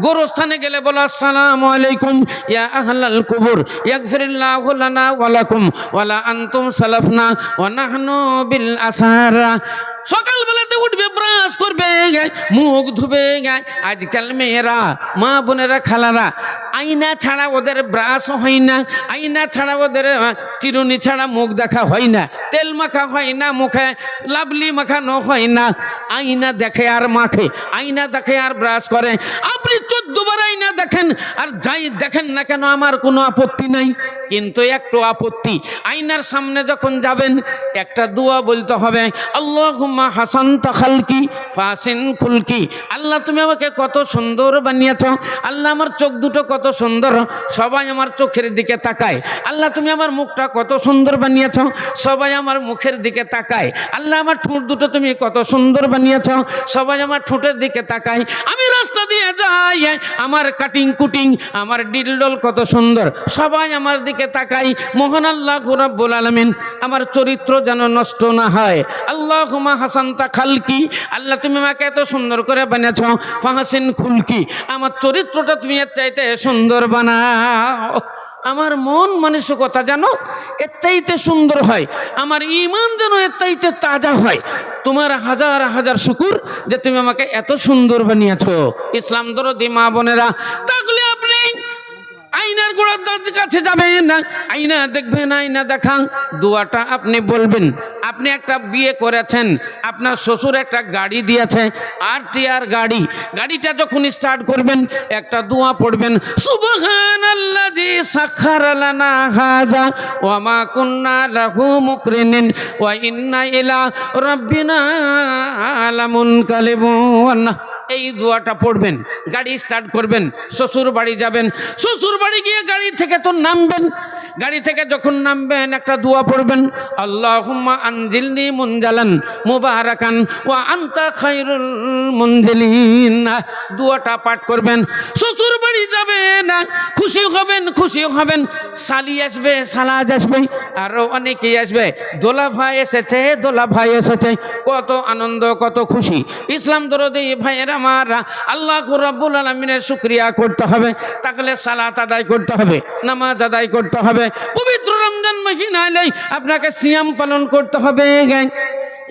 গোরস্থানে গেলে বলো আসসালামু আলাইকুম ইয়া আহলাল কুবুর ইয়াগফিরুল্লাহু লানা ওয়া লাকুম ওয়া লা আনতুম সালাফনা ওয়া নাহনু বিল আসারা। সকালবেলাতে উঠবে, ব্রাশ করবে, মুখ ধুবে। আজকাল মেয়েরা, মা বোনেরা, খালারা, আয়না ছাড়া ওদের ব্রাশ হয় না, আয়না ছাড়া ওদের চিরুনি ছাড়া মুখ দেখা হয় না, তেল মাখা হয় না, মুখে লাভলি মাখানো হয় না। আয়না দেখে আর মাখে, আয়না দেখে আর ব্রাশ করে। আপনি 14 বার আয়না দেখেন আর যাই দেখেন না কেন আমার কোনো আপত্তি নাই, কিন্তু একটু আপত্তি, আয়নার সামনে যখন যাবেন একটা দোয়া বলতে হবে, আল্লাহুম্মা হাসানতা খালকি ফাসিন খুলকি। আল্লাহ তুমি আমাকে কত সুন্দর বানিয়েছ, আল্লাহ আমার চোখ দুটো কত সুন্দর, সবাই আমার চোখের দিকে তাকায়। আল্লাহ তুমি আমার মুখটা কত সুন্দর বানিয়েছ, সবাই আমার মুখের দিকে তাকায়। আল্লাহ আমার ঠোঁট দুটো তুমি কত সুন্দর বানিয়েছ, সবাই আমার ঠোঁটের দিকে তাকায়। আমি রাস্তা দিয়ে যাই, আমার কাটিং কুটিং, আমার ডিলডল কত সুন্দর, সবাই আমার দিকে তাকায়। মহান আল্লাহ রাব্বুল আলামিন আমার চরিত্র যেন নষ্ট না হয়। আল্লাহুম্মা হাসানতা খালকি, আল্লাহ তুমি আমাকে এত সুন্দর করে বানিয়েছ, ফাহসিন খুলকি, আমার চরিত্রটা তুমি এর চাইতে সুন্দর বানাও। আমার মন মানসিকতা যেন এর চাইতে সুন্দর হয়, আমার ঈমান যেন এর চাইতে তাজা হয়। তোমার হাজার হাজার শুকর যে তুমি আমাকে এত সুন্দর বানিয়েছো। ইসলাম দরদি মা বোনেরা, তাহলে আপনি আয়নার গোড়ার কাছে যাবেন না, আয়না দেখবেন, আয়না দেখা দোয়াটা আপনি বলবেন। আপনি একটা বিয়ে করেছেন, আপনার শ্বশুর একটা গাড়ি দিয়েছে, আরটিআর গাড়ি, গাড়িটা যখন স্টার্ট করবেন একটা দোয়া পড়বেন, সুবহানাল্লাযী সাখারা লানা হাযা ওয়া মা কুন্না লাহু মুকরিনিন ওয়া ইন্না ইলা রাব্বিনা লামুনকালিবুন। এই দোয়াটা পড়বেন, গাড়ি স্টার্ট করবেন, শ্বশুর বাড়ি যাবেন, শ্বশুর বাড়ি গিয়ে গাড়ি থেকে তো নামবেন, গাড়ি থেকে যখন নামবেন একটা দোয়া পড়বেন, আল্লাহুম্মা আনজিলনি মুনজালান মুবারাকান ওয়া আনতা খায়রুল মুনজিলিন। দোয়াটা পাঠ করবেন, শ্বশুর বাড়ি যাবেন, খুশি হবেন, খুশি হবেন, শালি আসবে, শালাজ আসবে, আরও অনেকেই আসবে, দোলা ভাই এসেছে, দোলা ভাই এসেছে, কত আনন্দ, কত খুশি। ইসলাম দরদি ভাইয়েরা আমারা, আল্লাহ রাব্বুল আলামিনের শুকরিয়া করতে হবে, তাহলে সালাত আদায় করতে হবে, নামাজ আদায় করতে হবে। পবিত্র রমজান মাসিনা এলেই আপনাকে সিয়াম পালন করতে হবে।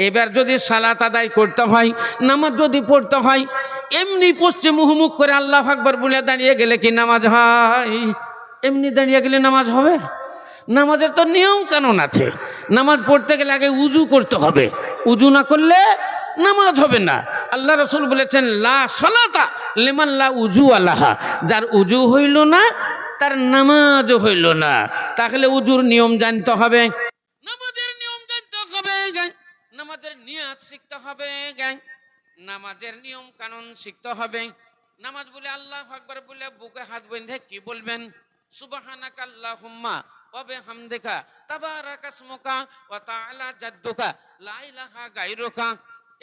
এবার যদি সালাত আদায় করতে হয়, নামাজ যদি পড়তে হয়, এমনি পশ্চিম মুখ করে আল্লাহু আকবার বলে দাঁড়িয়ে গেলে কি নামাজ হয়? এমনি দাঁড়িয়ে গেলে নামাজ হবে? নামাজের তো নিয়ম কানুন আছে। নামাজ পড়তে গেলে আগে উজু করতে হবে, উজু না করলে নামাজ হবে না। আল্লাহ রাসূল বলেছেন, লা সালাতা লিমান লা উজু আলাহা, যার উজু হইল না তার নামাজ হইল না। তাহলে উজুর নিয়ম জানতে হবে, নামাজের নিয়ম জানতে হবে, নামাজের নিয়ত শিখতে হবে, নামাজের নিয়ম কানুন শিখতে হবে। নামাজ বলে আল্লাহু আকবার বলে বুকে হাত বেঁধে কি বলবেন? সুবহানাকা আল্লাহুম্মা ওয়া বিহামদিকা তাবারাকা ইসমুকা ওয়া তাআলা জাদ্দুকা লা ইলাহা গায়রুকা।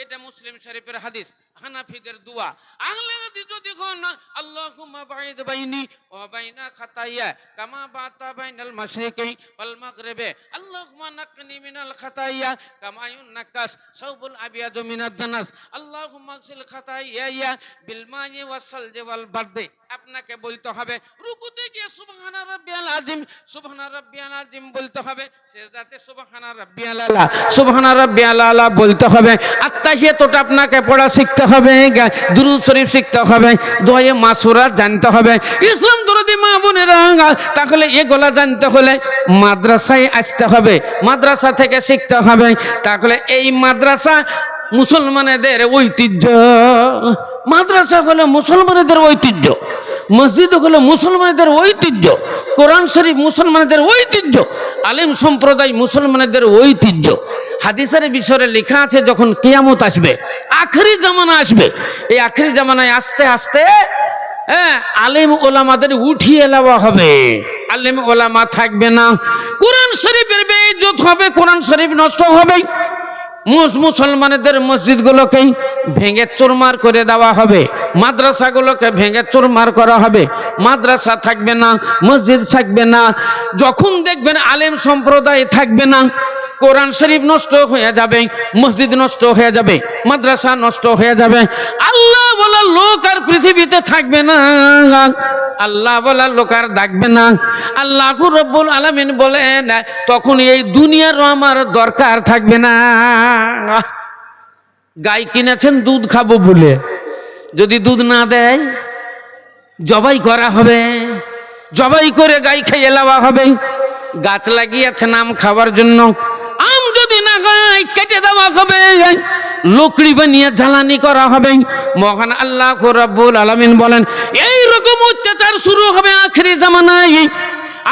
এটা মুসলিম শরীফের হাদিস, হানাফিদের দোয়া। আহলে হাদিস যদি কোন আল্লাহুম্মা বাঈদ বাইনি ওয়া বাইনা খাতায়া কামা বাতা বাইনাল মাশরিকি ওয়াল মাগরিবি, আল্লাহুম্মা নাক্কিনি মিনাল খাতায়া কামা ইউনাক্কাস সাওবুল আবিয়াদু মিনাদ দানাস, আল্লাহুম্মা আগসিল খাতায়া বিল মাই ওয়াস সালজি ওয়াল বারদি। আপনাকে বলতে হবে রুকুতে গিয়ে সুবহানা রাব্বিয়াল আযীম, সুবহানা রাব্বিয়াল আযীম বলতে হবে, সিজদাতে সুবহানা রাব্বিয়াল আলা, সুবহানা রাব্বিয়াল আলা বলতে হবে। আত্তাহিয়াতুটা আপনাকে পড়া শিখতে হবে, দুরূদ শরীফ শিখতে হবে, দোয়া মাসুরা জানতে হবে। ইসলাম দরদি মা বোনেরা, তাহলে এগুলা জানতে হলে মাদ্রাসায় আসতে হবে, মাদ্রাসা থেকে শিখতে হবে। তাহলে এই মাদ্রাসা মুসলমানদের ঐতিহ্য, মাদ্রাসা হলো মুসলমানদের ঐতিহ্য, মসজিদ হলো মুসলমানদের ঐতিহ্য, কোরআন শরীফ মুসলমানদের ঐতিহ্য, আলেম সম্প্রদায় মুসলমানদের ঐতিহ্য। হাদিসের বিষয়ে লেখা আছে যখন কিয়ামত আসবে, আখেরি জামানা আসবে, এই আখেরি জামানায় আস্তে আস্তে আলেম ওলামাদের উঠিয়ে নেওয়া হবে, আলেম ওলামা থাকবে না, কোরআন শরীফের বেইজ্জত হবে, কোরআন শরীফ নষ্ট হবে, মুসলমানদের মসজিদগুলোকেই ভেঙে চুরমার করে দেওয়া হবে, মাদ্রাসাগুলোকে ভেঙে চুরমার করা হবে, মাদ্রাসা থাকবে না, মসজিদ থাকবে না। যখন দেখবেন আলেম সম্প্রদায় থাকবে না, কোরআন শরীফ নষ্ট হয়ে যাবে, মসজিদ নষ্ট হয়ে যাবে, মাদ্রাসা নষ্ট হয়ে যাবে। আল্লাহ বলে লোক আর পৃথিবীতে থাকবে না, আল্লাহ বলা লোক আর থাকবে না। আল্লাহ রব্বুল আলামিন বলেন তখন এই দুনিয়ারও আমার দরকার থাকবে না। গাই কিনেছেন দুধ খাবো বলে, যদি দুধ না দেয় জবাই করা হবে, জবাই করে গাই খেয়ে নেওয়া হবে। গাছ লাগিয়েছেন আম খাওয়ার জন্য, আম যদি না খায় কেটে দেওয়া হবে, লকড়ি বানিয়ে জ্বালানি করা হবে। মহান আল্লাহ রাব্বুল আলামিন বলেন এই রকম অত্যাচার শুরু হবে আখিরি জামানায়।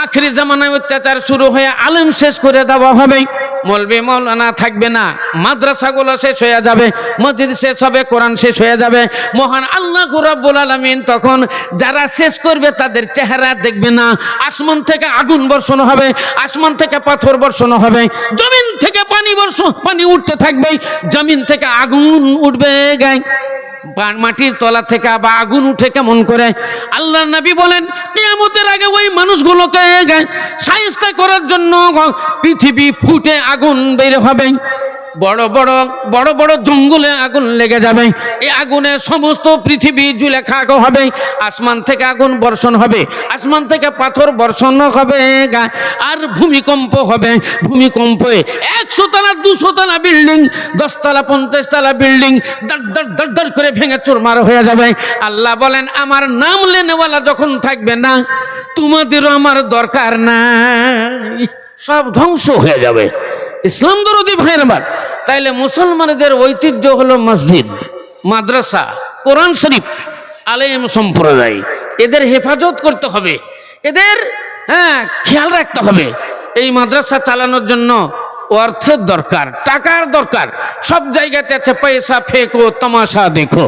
আখিরি জামানায় অত্যাচার শুরু হয়ে আলেম শেষ করে দেওয়া হবে, মৌলবি মৌলানা থাকবে না, মাদ্রাসাগুলো শেষ হয়ে যাবে, মসজিদ শেষ হবে, কোরআন শেষ হয়ে যাবে। মহান আল্লাহ রাব্বুল আলামিন তখন যারা শেষ করবে তাদের চেহারা দেখবে না। আসমান থেকে আগুন বর্ষণ হবে, আসমান থেকে পাথর বর্ষণ হবে, জমিন থেকে পানি উঠতে থাকবে, জমিন থেকে আগুন উঠবে, গায় মাটির তলা থেকে আবার আগুন উঠে কেমন করে। আল্লাহর নবী বলেন কিয়ামতের আগে ওই মানুষগুলোকে শায়েস্তা করার জন্য পৃথিবী ফুটে আগুন বের হবে, বড় বড় জঙ্গলে আগুন লেগে যাবে, এই আগুনে সমস্ত পৃথিবী জুলে খাক হবে। আসমান থেকে আগুন বর্ষণ হবে, আসমান থেকে পাথর বর্ষণ হবে, আর ভূমিকম্প হবে। ভূমিকম্পে 100 তলা 200 তলা বিল্ডিং, 10 তলা 50 তলা বিল্ডিং দর করে ভেঙে চুরমার হয়ে যাবে। আল্লাহ বলেন আমার নাম লেনেওয়ালা যখন থাকবে না, তোমাদেরও আমার দরকার নাই, সব ধ্বংস হয়ে যাবে। ইসলাম দরদি ভাইয়ের আমার, তাইলে মুসলমানদের ঐতিহ্য হলো মসজিদ, মাদ্রাসা, কোরআন শরীফ, আলেম সম্প্রদায়। এদের হেফাজত করতে হবে, এদের খেয়াল রাখতে হবে। এই মাদ্রাসা চালানোর জন্য অর্থের দরকার, টাকার দরকার। সব জায়গাতে আছে পয়সা ফেঁকো তামাশা দেখো।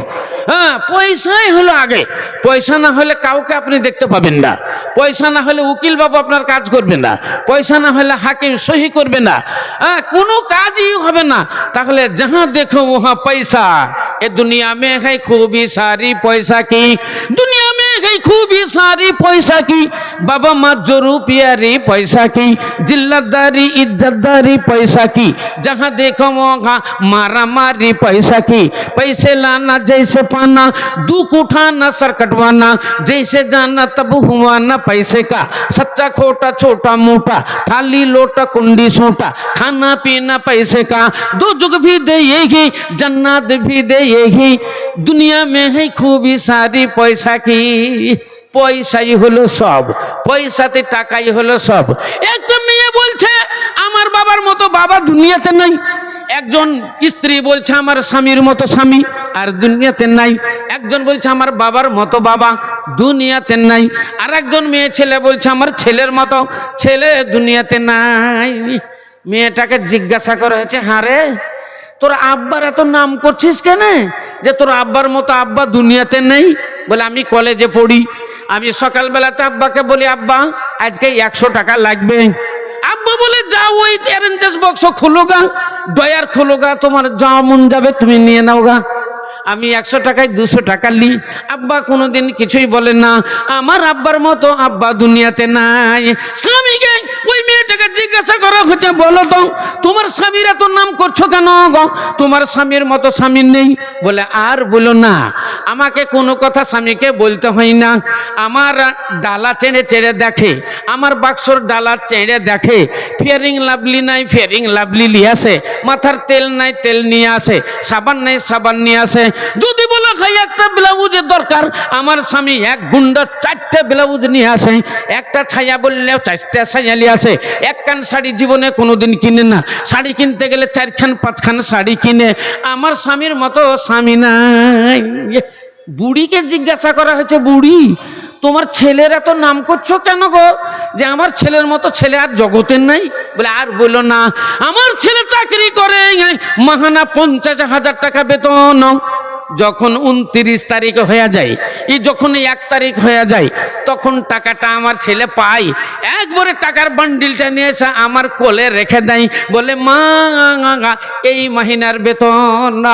পয়সাই হলো আগে, পয়সা না হলে কাউকে আপনি দেখতে পাবেন না, পয়সা না হলে উকিল বাবু আপনার কাজ করবে না, পয়সা না হলে হাকিম সহি করবে না, কোনো কাজই হবে না। তাহলে যাহা দেখো ওহা পয়সা, এ দুনিয়া মে है खूबी सारी पैसा की, दुनिया में है खूबी सारी पैसा की, बाबा मत जो रुपयारी पैसा की, जिल्लतदारी इज्जतदारी पैसा की, जहाँ देखो वहाँ मारा मारी पैसा की, पैसे लाना जैसे पाना, दुख उठाना सर कटवाना, जैसे जाना तब हुआ ना पैसे का, सच्चा खोटा छोटा मोटा, थाली लोटा कुंडी सोटा, खाना पीना पैसे का, दो जुग भी दे यही जन्नत भी दे यही, दुनिया में है खूबी सारी पैसा की। পয়সাই হলো সব, পয়সাতে টাকাই হলো সব। একটা মেয়ে বলছে আমার বাবার মতো বাবা দুনিয়াতে নাই, একজন স্ত্রী বলছে আমার স্বামীর মতো স্বামী আর দুনিয়াতে নাই, একজন বলছে আমার বাবার মতো বাবা দুনিয়াতে নাই, আর একজন মেয়ে ছেলে বলছে আমার ছেলের মতো ছেলে দুনিয়াতে নাই। মেয়েটাকে জিজ্ঞাসা করা হয়েছে হ্যাঁ রে তোর আব্বার এত নাম করছিস কেন, যে তোর আব্বার মতো আব্বা দুনিয়াতে নেই? বলে আমি কলেজে পড়ি, আমি সকালবেলাতে আব্বাকে বলি আব্বা আজকে 100 টাকা লাগবে। আব্বা বলে যাও ওই অ্যারেঞ্জেস বক্স খুলো গা, ডয়ার খুলো গা, তোমার যা মন যাবে তুমি নিয়ে নাও গা। আমি 100 টাকায় 200 টাকা লি। আব্বা কোনোদিন কিছুই বলে না, আমার আব্বার মতো আব্বা দুনিয়াতে নাই। স্বামীকে ওই মেয়েটাকে জিজ্ঞাসা করা হচ্ছে বলো তো তোমার স্বামীর এত নাম করছো কেন গো, তোমার স্বামীর মতো স্বামী নেই? বলে আর বলো না, আমাকে কোনো কথা স্বামীকে বলতে হয় না, আমার ডালা চেড়ে চেড়ে দেখে, আমার বাক্সর ডালা চেড়ে দেখে, ফেয়ারিং লাভলি নাই ফেয়ারিং লাভলি নিয়ে আসে, মাথার তেল নাই তেল নিয়ে আসে, সাবান নাই সাবান নিয়ে আসে। যদি বলা হয় একটা ব্লাউজের দরকার, আমার স্বামী এক গুন্ডা 4টে ব্লাউজ নিয়ে আসে, একটা ছায়া বললেও 4টে ছায়া নিয়ে আসে। এক কান শাড়ি জীবনে কোনোদিন কিনে না, শাড়ি কিনতে গেলে 4খান 5খান শাড়ি কিনে। আমার স্বামীর মতো স্বামী নাই। বুড়িকে জিজ্ঞাসা করা হয়েছে বুড়ি তোমার ছেলের এত নাম করছো কেন গো, যে আমার ছেলের মতো ছেলে আর জগতের নাই? বলে আর বলো না, আমার ছেলে চাকরি করে মাহানা 50,000 টাকা বেতন। যখন 29 তারিখ হয়ে যায়, যখন 1 তারিখ হয়ে যায়, তখন টাকাটা আমার ছেলে পায়, একবারে টাকার বান্ডিলটা নিয়ে এসে আমার কোলে রেখে দেয়, বলে মা এই মাহিনার বেতন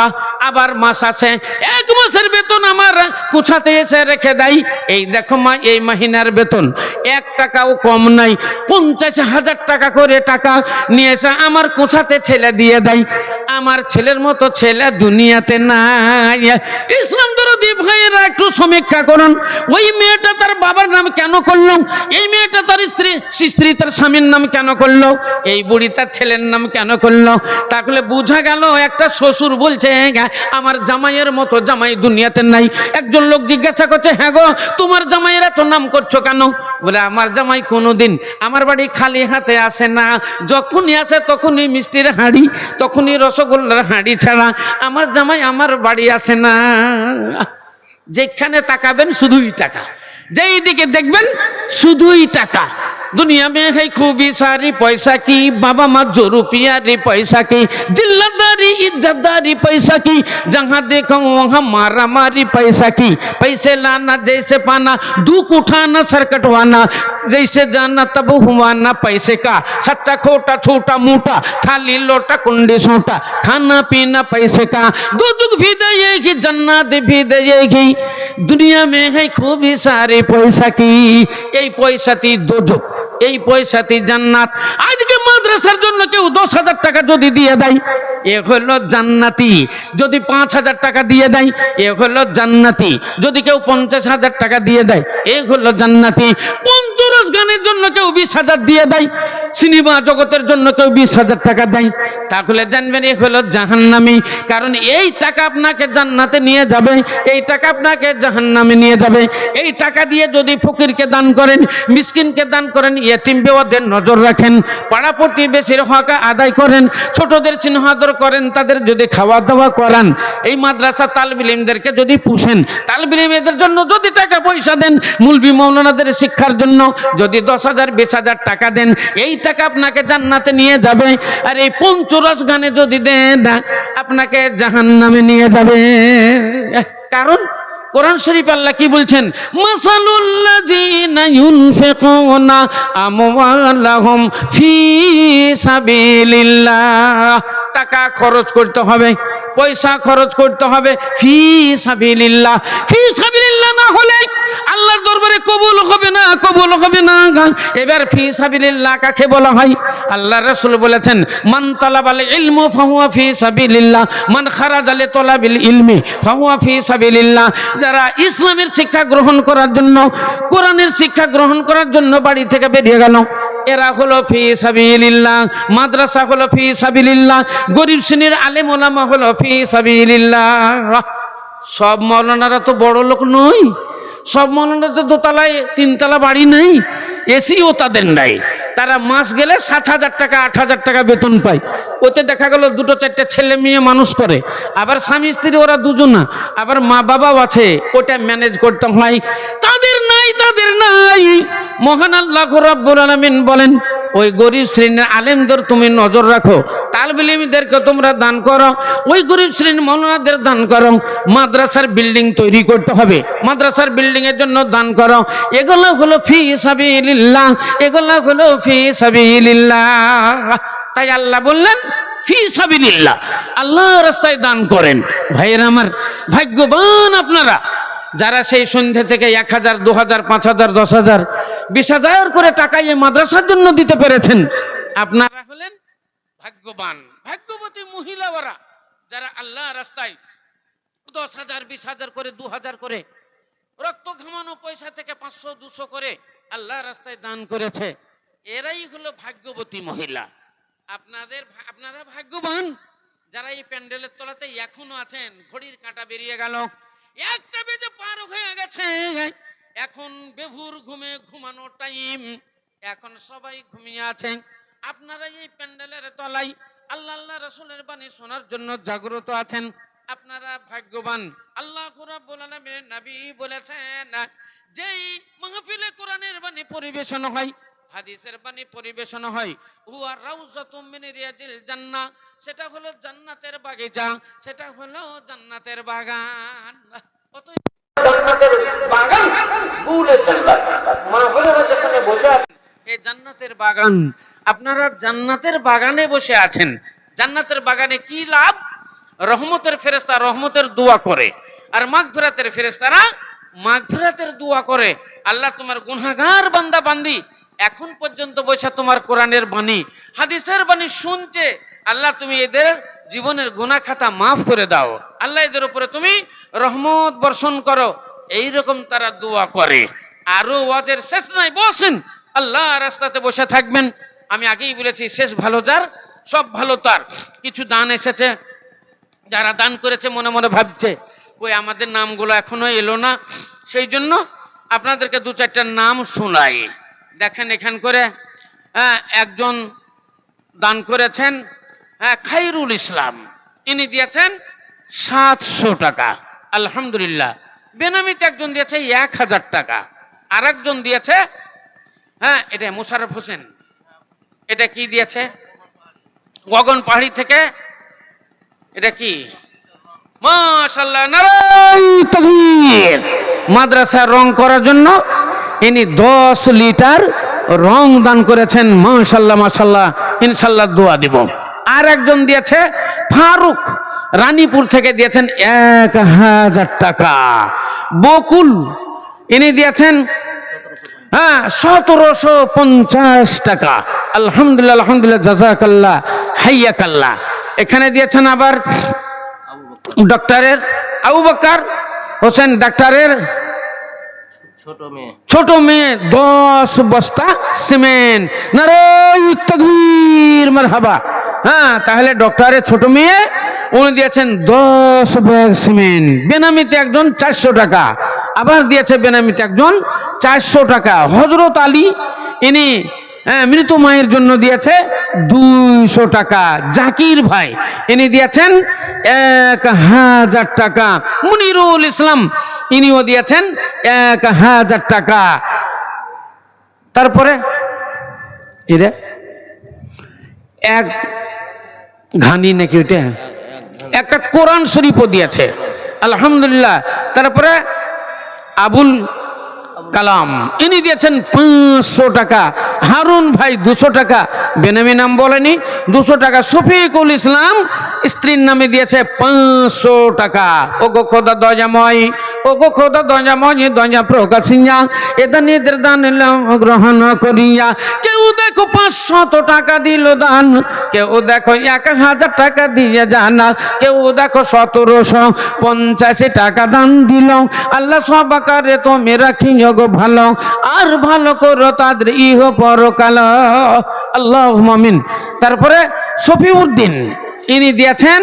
আবার মাস আছে, 1 মাসের বেতন আমার কুছাতে এসে রেখে দেয়, এই দেখো মা এই মহিনার বেতন 1 টাকাও কম নাই, 50,000 টাকা করে টাকা নিয়ে এসে আমার কুছাতে ছেলে দিয়ে দেয়। আমার ছেলের মতো ছেলে দুনিয়াতে নাই। ইসলাম দরদি ভাইয়েরা একটু সমীক্ষা করুন, ওই মেয়েটা তার বাবার নাম কেন করলো, এই মেয়েটা তার স্ত্রী তার স্বামীর নাম কেন করলো, এই বুড়ি তার ছেলের নাম কেন করলো? তাহলে বোঝা গেল একটা শ্বশুর বলছে আমার জামাইয়ের মতো জামাই দুনিয়াতে নাই। একজন লোক জিজ্ঞাসা করছে, হ্যাঁ গো তোমার জামাইয়ের এত নাম করছো কেন? বলে আমার জামাই কোনোদিন আমার বাড়ি খালি হাতে আসে না, যখনই আসে তখনই মিষ্টির হাঁড়ি, তখনই রসগোল্লার হাঁড়ি ছাড়া আমার জামাই আমার বাড়ি আসে না। যেখানে তাকাবেন শুধুই টাকা, যেই দিকে দেখবেন শুধুই টাকা। दुनिया में है खूबी सारी पैसा की, बाबा माँ जो रुपयारी पैसा की, जिल्लादारी इज्जतदारी पैसा की, जहाँ देखो वहाँ मारा मारी पैसा की। पैसे लाना जैसे पाना, दुख उठाना सर कटवाना, जैसे जाना तब हुआना पैसे का, सच्चा खोटा छोटा मोटा, थाली लोटा कुंडी सोटा, खाना पीना पैसे का, दुख भी देगी जन्नत भी देगी। दुनिया में है खूबी सारी पैसा की, এই পয়সাটি দোজক, এই পয়সাটি জান্নাত। আজকে মাদ্রাসার জন্য কেউ 10,000 টাকা যদি দিয়ে দেয় এ হলো জান্নাতি, যদি 5,000 টাকা দিয়ে দেয় এ হলো জান্নাতি, যদি কেউ 50,000 টাকা দিয়ে দেয় এ হলো জান্নাতি। পঞ্চরস গানের জন্য কেউ 20,000 দিয়ে দেয়, সিনেমা জগতের জন্য কেউ 20,000 টাকা দেয়, তাহলে জানবেন এ হলো জাহান্নামী। কারণ এই টাকা আপনাকে জান্নাতে নিয়ে যাবে, এই টাকা আপনাকে জাহান্নামে নিয়ে যাবে। এই টাকা দিয়ে যদি ফকিরকে দান করেন, মিসকিনকে দান করেন, ইয়েতিম বেওয়াদের নজর রাখেন, পাড়া প্রতিবেশীর হক আদায় করেন, ছোটদের স্নেহ আদর করেন, তাদের যদি খাওয়া দাওয়া করান, এই মাদ্রাসা তালিবে ইলমদেরকে যদি পুষেন, তালিবে ইলমদের জন্য যদি টাকা পয়সা দেন, মুলবি মাওলানাদের শিক্ষার জন্য যদি 10,000 20,000 টাকা দেন, এই টাকা আপনাকে জান্নাতে নিয়ে যাবে। আর এই পঞ্চরস গানে যদি দেন আপনাকে জাহান্নামে নিয়ে যাবে। কারণ কোরআন শরীফ আল্লাহ কি বলছেন, মাসালুল্লাযিনা ইউনফিকুনা আমওয়ালাহুম ফি সাবিলিল্লাহ। টাকা খরচ করতে হবে, পয়সা খরচ করতে হবে ফি সাবিলিল্লাহ। ফি সাবিলিল্লাহ না হলে আল্লাহর দরবারে কবুল হবে না, কবুল হবে না। এবার ফি সাবিলিল্লাহ কাকে বলা হয়? আল্লাহ রাসূল বলেছেন, মান তালাবাল ইলমু ফাহুয়া ফি সাবিলিল্লাহ, মান খারাজা লিতালাবিল ইলমি ফাহুয়া ফি সাবিলিল্লাহ। যারা ইসলামের শিক্ষা গ্রহণ করার জন্য, কোরআনের শিক্ষা গ্রহণ করার জন্য বাড়ি থেকে বেরিয়ে গেল, এরা হলো ফি সাবিলিল্লাহ। মাদ্রাসা হলো ফি সাবিলিল্লাহ, গরিব শ্রেণীর আলেম ওলামা হলো ফি সাবিলিল্লাহ। সব মাওলানারা তো বড় লোক নয়, সব মাওলানারা তো দোতলায় 3তলা বাড়ি নেই, এসিও তাদের নাই। তারা মাস গেলে 7,000 টাকা 8,000 টাকা বেতন পায়। ওতে দেখা গেল 2-4টে ছেলে মেয়ে মানুষ করে, আবার স্বামী স্ত্রী ওরা দুজনা, আবার মা বাবাও আছে, ওটা ম্যানেজ করতে হয়। তাদের নাই, তাদের নাই। মহান আল্লাহ রাব্বুল আলামিন বলেন, ওই গরিব শ্রেণীর আলেমদের তুমি নজর রাখো, তালিবে ইলমদেরকে তোমরা দান করো, ওই গরিব শ্রেণীর মাওলানাদের দান করো। মাদ্রাসার বিল্ডিং তৈরি করতে হবে, মাদ্রাসার বিল্ডিং এর জন্য দান করো। এগুলো হলো ফি সাবিলিল্লাহ, এগুলো হলো ফি সাবিলিল্লাহ। তাই আল্লাহ বললেন ফি সাবিলিল্লাহ, আল্লাহর রাস্তায় দান করেন। ভাইয়েরা আমার, ভাগ্যবান আপনারা যারা সেই সন্ধ্যে থেকে 1,000 2,000 5,000 10,000 20,000 করে টাকা এই মাদ্রাসার জন্য দিতে পেরেছেন। আপনারা হলেন ভাগ্যবান, ভাগ্যবতী মহিলা ওরা, যারা আল্লাহ রাস্তায় 10,000 20,000 করে 2,000 করে রক্ত ঘামানো পয়সা থেকে 500 200 করে আল্লাহ রাস্তায় দান করেছে। এরাই হলো ভাগ্যবতী মহিলা। আপনারা ভাগ্যবান যারা এই প্যান্ডেলের তলাতে এখনো আছেন। ঘড়ির কাঁটা বেরিয়ে গেল, 1টা বেজে পার হয়ে গেছে, এখন বেভুর ঘুমে ঘুমানো টাইম, এখন সবাই ঘুমিয়ে আছেন। আপনারা এই প্যান্ডেলের তলায় আল্লাহ আল্লাহ রাসূলের বাণী শোনার জন্য জাগ্রত আছেন। আপনারা ভাগ্যবান। আল্লাহ রাব্বুল আলামিনের নবী বলেছেন, যেই মাহফিলে কোরআনের বাণী পরিবেশন হয়, হাদিসের বাণী পরিবেশন হয়, হুয়া রাউযাতুম মিন রিয়াজিল জান্নাহ, সেটা হলো জান্নাতের বাগিচা, সেটা হলো জান্নাতের বাগান। জান্নাতের বাগান, ফুলের জান্নাত, মাহফিলের যেখানে বসে আছেন এই জান্নাতের বাগান। আপনারা জান্নাতের বাগানে বসে আছেন। জান্নাতের বাগানে কি লাভ? রহমতের ফেরেশতা রহমতের দোয়া করে, আর মাগফিরাতের ফেরেশতারা মাগফিরাতের দোয়া করে। আল্লাহ তোমার গুনাহগার বান্দা বান্দি এখন পর্যন্ত বসে তোমার কোরআনের বাণী হাদিসের বাণী শুনছে, আল্লাহ তুমি এদের জীবনের গুনাহ খাতা মাফ করে দাও, আল্লাহ এদের উপরে তুমি রহমত বর্ষণ করো। এইরকম তারা দোয়া করে। আরো ওয়াজের শেষ নাই, বসেন আল্লাহ রাস্তাতে বসে থাকবেন। আমি আগেই বলেছি শেষ ভালো যার সব ভালো তার। কিছু দান এসেছে, যারা দান করেছে মনে মনে ভাবছে কই আমাদের নামগুলো এখনো এলো না, সেই জন্য আপনাদেরকে দু চারটা নাম শোনাই। দেখেন এখান করে একজন দান করেছেন খাইরুল ইসলাম, ইনি দিয়েছেন 700 টাকা, আলহামদুলিল্লাহ। বেনামিতে একজন দিয়েছে 1000 টাকা, আর একজন দিয়েছে এটা মুশারফ হোসেন, এটা কি দিয়েছে গগন পাহাড়ি থেকে, এটা কি মাশাআল্লাহ নারায়ে তাকবীর। মাদ্রাসার রং করার জন্য ইনি 10 লিটার রং দান করেছেন, মাশাআল্লাহ মাশাআল্লাহ, ইনশাআল্লাহ দোয়া দিব। আর একজন দিয়েছে ফারুক, রানীপুর থেকে দিয়েছেন 1000 টাকা। বকুল ইনি দিয়েছেন 1750 টাকা, আলহামদুলিল্লাহ আলহামদুলিল্লাহ জাযাকাল্লাহ হাইয়াকাল্লাহ। এখানে দিয়েছেন আবার ডক্টরের আবু বকর হোসেন, ডাক্তারের ছোট মেয়ে 10 বস্তা সিমেন্ট, নারায়ে তাকবীর মারহাবা। তাহলে ডক্টরের ছোট মেয়ে উনি দিয়েছেন 10 ব্যাগ সিমেন্ট। বেনামিতে একজন 400 টাকা, আবার দিয়েছে বেনামিতে একজন 400 টাকা। হযরত আলী ইনি মৃত মায়ের জন্য দিয়েছে 200 টাকা। জাকির ভাই ইনি দিয়েছেন 1000 টাকা। মুনিরুল ইসলাম ইনিও দিয়েছেন 1000 টাকা। তারপরে এরা এক ঘানি নাকি ওইটা একটা কোরআন শরীফও দিয়েছে, আলহামদুলিল্লাহ। তারপরে আবুল কালাম ইনি দিয়েছেন 500 টাকা। হারুন ভাই 200 টাকা, বেনামি নাম বলেনি, 200 টাকা। শফিকুল ইসলাম স্ত্রীর নামে দিয়েছে 500 টাকা। ও গো খোদা দয়াময়, ও গো খোদা দয়াময় দয়া প্রকাশিয়া এটা নিদের দান গ্রহণ করিয়া। কেউ দেখো 500 টাকা দিল দান, কেউ দেখো 1000 টাকা দিয়ে জানা, কেউ দেখো 1750 টাকা দান দিল। আল্লাহ সব আকারে তো মেরা খিযোগ ভালো, আর ভালো করো তাদের ইহ পরকাল, আল্লাহুম্মা আমিন। তারপরে শফিউদ্দিন ইনি দিয়েছেন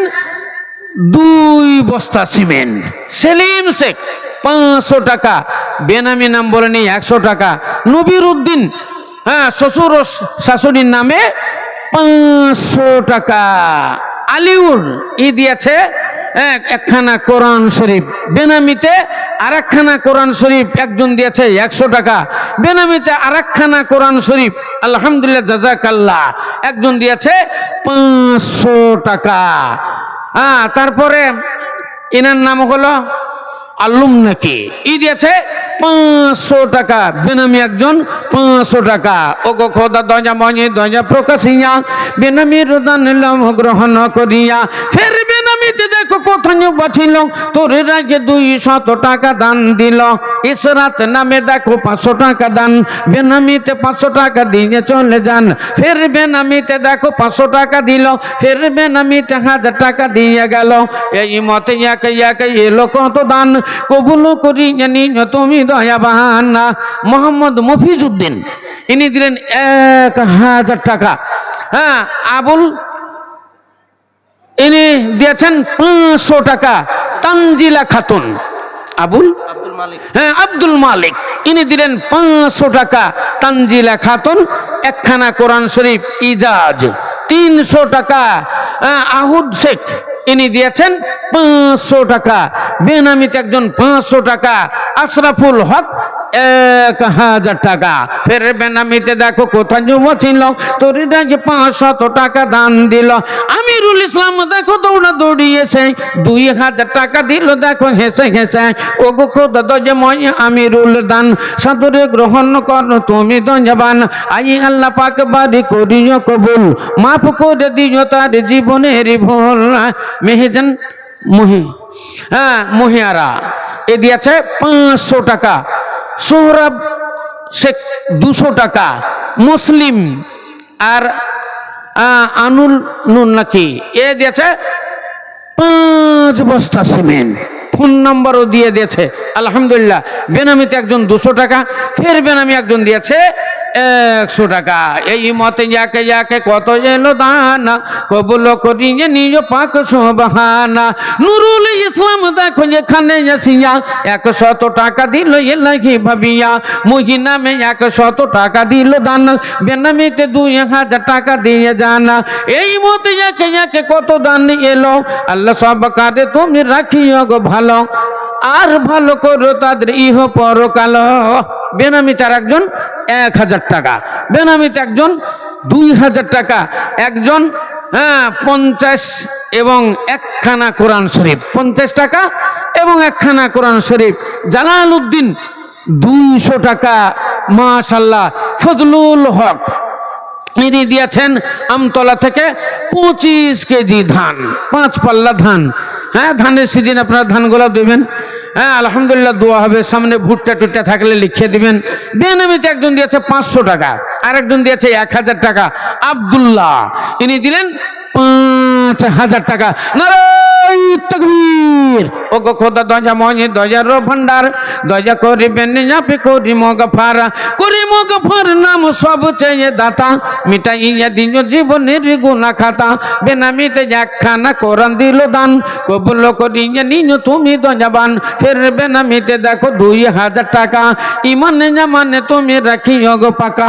2 বস্তা সিমেন্ট। সেলিম শেখ 500 টাকা, বেনামি নাম বলেনি 100 টাকা। নবির উদ্দিন শ্বশুর ও শাশুড়ির নামে 500 টাকা। আলিউর ই দিয়েছে একখানা কোরআন শরীফ, বেনামিতে আর একখানা কোরআন শরীফ একজন দিয়েছে 100 টাকা। বেনামিতে আর একখানা কোরআন শরীফ, আলহামদুলিল্লাহ জাযাকাল্লাহ, একজন দিয়েছে 500 টাকা। তারপরে এনার নাম হলো আলুম নাকি, ই দিয়েছে 500 টাকা। বেনামি একজন 500 টাকা। ও গো খোদা দয়াময় দয়া প্রকাশিয়া বেনামির দান গ্রহণ করিয়া। ফের বেনামিতে দেখো কোথায় বাঁচিল, তোর রাগে 200 টাকা দান দিল। ইসরাত নামে দেখো 500 টাকা দান, বেনামিতে 500 টাকা দিয়ে চলে যান। ফের বেনামিতে দেখো 500 টাকা দিল, ফের বেনামিতে 1000 টাকা দিয়ে গেল। এই মতে একে এলো কত দান, কবুল করি জানি তুমি দয়াবান। মোহাম্মদ মফিজউদ্দিন ইনি দিলেন 1000 টাকা। আবুল ইনি দিয়েছেন 500 টাকা। তানজিলা খাতুন আব্দুল মালিক ইনি দিলেন 500 টাকা। তানজিলা খাতুন একখানা কোরআন শরীফ ইজাজ 300 টাকা। আহুদ শেখ ইনি দিয়েছেন 500 টাকা। বেনামিতে একজন 500 টাকা। আশরাফুল হক 1000 টাকা। ফের বেনামিতে দেখো কোথায় ছিল, তোর রাগে 500 টাকা দান দিল। আমিরুল ইসলাম দেখো দৌড়া দৌড়িয়েছে 2000 টাকা দিল, দেখো হেসে হেসে। ও গো খোদা দয়াময় আমিরুল দান সাদরে গ্রহণ কর তুমি দয়াবান। আই আল্লাহ পাক বাড়ি করিও কবুল, মাফ করে দিও তার জীবনের ভুল। মেহেজান হ্যাঁ মহিয়ারা এ দিয়েছে 500 টাকা, সোহরাব শেখ 200 টাকা, মুসলিম আর আনুল নুন নাকি এ দিয়েছে 5 বস্তা সিমেন্ট, ফোন নাম্বারও দিয়ে দিয়েছে আলহামদুলিল্লাহ। বেনামিতে একজন 200 টাকা, ফের বেনামি একজন দিয়েছে 100 টাকা। এই মতে যাকে যাকে কত এলো দানা, কবুল করিয়ে নিজ পাক সুবহানা। নুরুল ইসলাম দেখো যেখানে আসিয়া 100 টাকা দিল এলাহি ভাবিয়া, মহিনা মে 100 টাকা দিল দান, বেনামিতে 2000 টাকা দিয়ে জানা। এই মতে যাকে যাকে কত দান এলো, আল্লাহ সব কাঁদে তুমি রাখিও গো ভালো, আর ভালো করো তাদের ইহ পরকাল। বেনামিটার একজন 1000 টাকা, বেনামিতে একজন 2000 টাকা, একজন 50 এবং একখানা কোরআন শরীফ, 50 টাকা এবং একখানা কোরআন শরীফ। জালাল উদ্দিন 200 টাকা, মাশাআল্লাহ। ফজলুল হক ইনি দিয়েছেন আমতলা থেকে 25 কেজি ধান, 5 পাল্লা ধান। হ্যাঁ ধানের সিজন, আপনারা ধানগুলো দেবেন। হ্যাঁ আলহামদুলিল্লাহ দোয়া হবে, সামনে ভুট্টা টুট্টা থাকলে লিখে দিবেন। বেনামিতে একজন দিয়েছে 500 টাকা, আর একজন দিয়েছে 1000 টাকা। আব্দুল্লাহ ইনি দিলেন 5000 টাকা। নারায়ে তাকবীর। ও গো খোদা দয়া মনে দয়ার ভান্ডার, দয়া করিবেন আপনি করিম গফার, করিম গফার নাম সবচেয়ে দাতা, মিটাইয়া দিন জীবনের গুনাহ খাতা। বেনামিতে একখানা কোরআন দিল দান, কবুল করিয়া নিন তুমি দয়াবান। ফের বেনামিতে দেখো 2000 টাকা, ইমানে জামানে তুমি রাখিও গো পাকা।